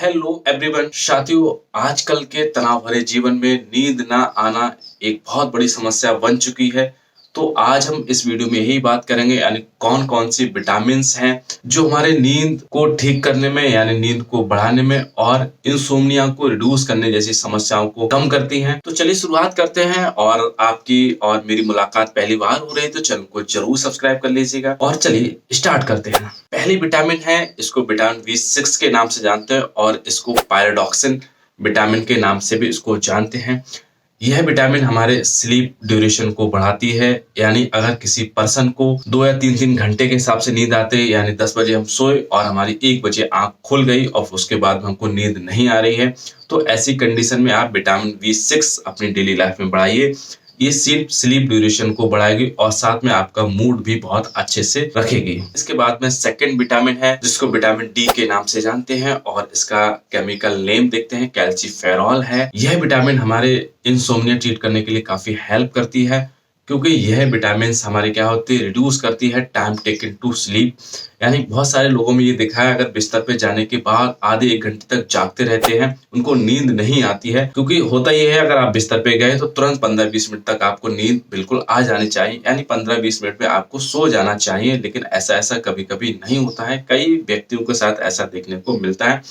Hello everyone. साथियों, आजकल के तनाव भरे जीवन में नींद ना आना एक बहुत बड़ी समस्या बन चुकी है। तो आज हम इस वीडियो में यही बात करेंगे, यानी कौन कौन सी विटामिन्स हैं जो हमारे नींद को ठीक करने में, यानी नींद को बढ़ाने में और इंसोम्निया को रिड्यूस करने जैसी समस्याओं को कम करती हैं। तो चलिए शुरुआत करते हैं। और आपकी और मेरी मुलाकात पहली बार हो रही है तो चैनल को जरूर सब्सक्राइब कर लीजिएगा। और चलिए स्टार्ट करते हैं। पहली विटामिन है, इसको विटामिन B6 के नाम से जानते हैं और इसको पायरोडॉक्सिन विटामिन के नाम से भी इसको जानते हैं। यह विटामिन हमारे स्लीप ड्यूरेशन को बढ़ाती है, यानी अगर किसी पर्सन को 2 या 3 घंटे के हिसाब से नींद आते, यानी 10 बजे हम सोए और हमारी 1 बजे आंख खुल गई और उसके बाद हमको नींद नहीं आ रही है, तो ऐसी कंडीशन में आप विटामिन B6 अपनी डेली लाइफ में बढ़ाइए। ये सिर्फ स्लीप ड्यूरेशन को बढ़ाएगी और साथ में आपका मूड भी बहुत अच्छे से रखेगी। इसके बाद में सेकंड विटामिन है जिसको विटामिन D के नाम से जानते हैं और इसका केमिकल नेम देखते हैं, कैल्सीफेरॉल है। यह विटामिन हमारे इंसोम्निया ट्रीट करने के लिए काफी हेल्प करती है, क्योंकि यह विटामिन हमारे क्या होती है, रिड्यूस करती है टाइम टेकन टू स्लीप। यानी बहुत सारे लोगों में ये देखा है, अगर बिस्तर पे जाने के बाद आधे 1 घंटे तक जागते रहते हैं, उनको नींद नहीं आती है। क्योंकि होता ये है, अगर आप बिस्तर पे गए तो तुरंत 15-20 मिनट तक आपको नींद बिल्कुल आ जानी चाहिए, यानी 15-20 मिनट में आपको सो जाना चाहिए। लेकिन ऐसा कभी कभी नहीं होता है, कई व्यक्तियों के साथ ऐसा देखने को मिलता है।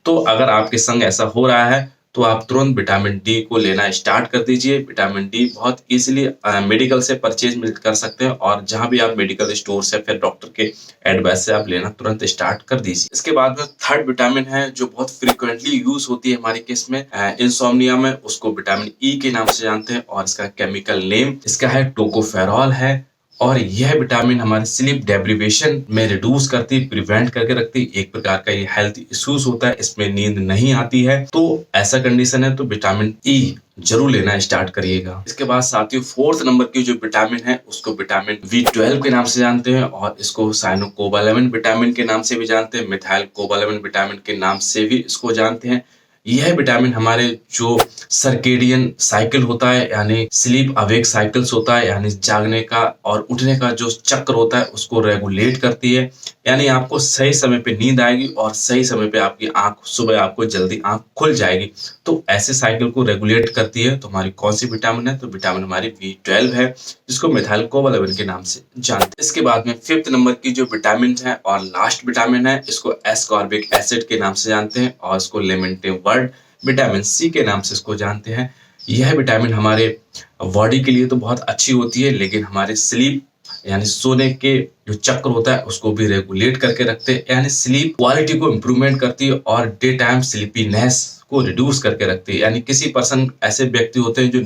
तो अगर आपके संग ऐसा हो रहा है तो आप तुरंत विटामिन D को लेना स्टार्ट कर दीजिए। विटामिन D बहुत इजीली मेडिकल से परचेज कर सकते हैं और जहां भी आप मेडिकल स्टोर से फिर डॉक्टर के एडवाइस से आप लेना तुरंत स्टार्ट कर दीजिए। इसके बाद में थर्ड विटामिन है जो बहुत फ्रीक्वेंटली यूज होती है हमारे केस में इंसोम्निया में, उसको विटामिन E के नाम से जानते हैं और इसका केमिकल नेम इसका है टोकोफेरॉल है। और यह विटामिन हमारे स्लीप डेप्रिवेशन में रिड्यूस करती, प्रिवेंट करके रखती। एक प्रकार का ये हेल्थ इश्यूज होता है, इसमें नींद नहीं आती है, तो ऐसा कंडीशन है तो विटामिन E जरूर लेना स्टार्ट करिएगा। इसके बाद साथियों, फोर्थ नंबर की जो विटामिन है उसको विटामिन B12 के नाम से जानते हैं और इसको साइनोकोबालेमिन विटामिन के नाम से भी जानते हैं, मिथाइल कोबालेमिन विटामिन के नाम से भी इसको जानते हैं। यह विटामिन हमारे जो सर्केडियन साइकिल होता है, यानी स्लीप अवेक साइकिल्स होता है, यानी जागने का और उठने का जो चक्र होता है उसको रेगुलेट करती है। यानी आपको सही समय पे नींद आएगी और सही समय पे आपकी आंख, सुबह आपको जल्दी आंख खुल जाएगी। तो ऐसे साइकिल को रेगुलेट करती है। तो हमारी कौन सी विटामिन है, तो विटामिन हमारी B12 है जिसको मिथाइल कोबालेमिन के नाम से जानते हैं। इसके बाद में फिफ्थ नंबर की जो विटामिन है और लास्ट विटामिन है, इसको एस्कॉर्बिक एसिड के नाम से जानते हैं और इसको लेमेंटिव वर्ड विटामिन C के नाम से इसको जानते हैं। यह विटामिन हमारे बॉडी के लिए तो बहुत अच्छी होती है, लेकिन हमारे स्लीप यानी सोने के जो चक्र होता है उसको भी रेगुलेट करके रखते हैं, यानी स्लीप क्वालिटी को इम्प्रूवमेंट करती है और डे टाइम स्लीपीनेस को रिड्यूस करके रखती है। यानी किसी पर्सन ऐसे व्यक्ति होते हैं जो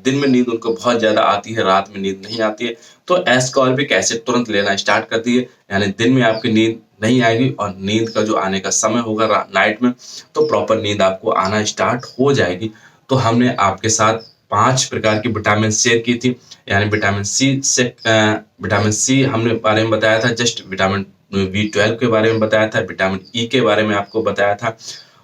दिन में नींद उनको बहुत ज्यादा आती है, रात में नींद नहीं आती है, तो एस्कॉर्बिक एसिड तुरंत लेना स्टार्ट कर दिए। यानी दिन में आपकी नींद नहीं आएगी और नींद का जो आने का समय होगा नाइट में, तो प्रॉपर नींद आपको आना स्टार्ट हो जाएगी। तो हमने आपके साथ 5 प्रकार की विटामिन शेयर की थी, यानी विटामिन सी हमने बारे में बताया था, जस्ट विटामिन B12 के बारे में बताया था, विटामिन E के बारे में आपको बताया था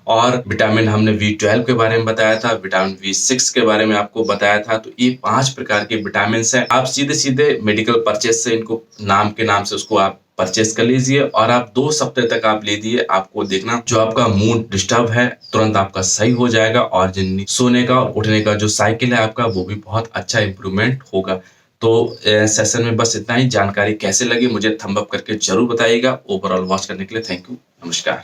और विटामिन हमने B12 के बारे में बताया था, विटामिन B6 के बारे में आपको बताया था। तो ये 5 प्रकार के विटामिन हैं। आप सीधे सीधे मेडिकल परचेज से इनको नाम के नाम से उसको आप परचेज कर लीजिए और आप 2 सप्ताह तक आप ले दिए। आपको देखना जो आपका मूड डिस्टर्ब है तुरंत आपका सही हो जाएगा और जिन सोने का और उठने का जो साइकिल है आपका वो भी बहुत अच्छा इंप्रूवमेंट होगा। तो सेशन में बस इतना ही। जानकारी कैसे लगी मुझे थंब अप करके जरूर बताइएगा। ओवरऑल वॉच करने के लिए थैंक यू, नमस्कार।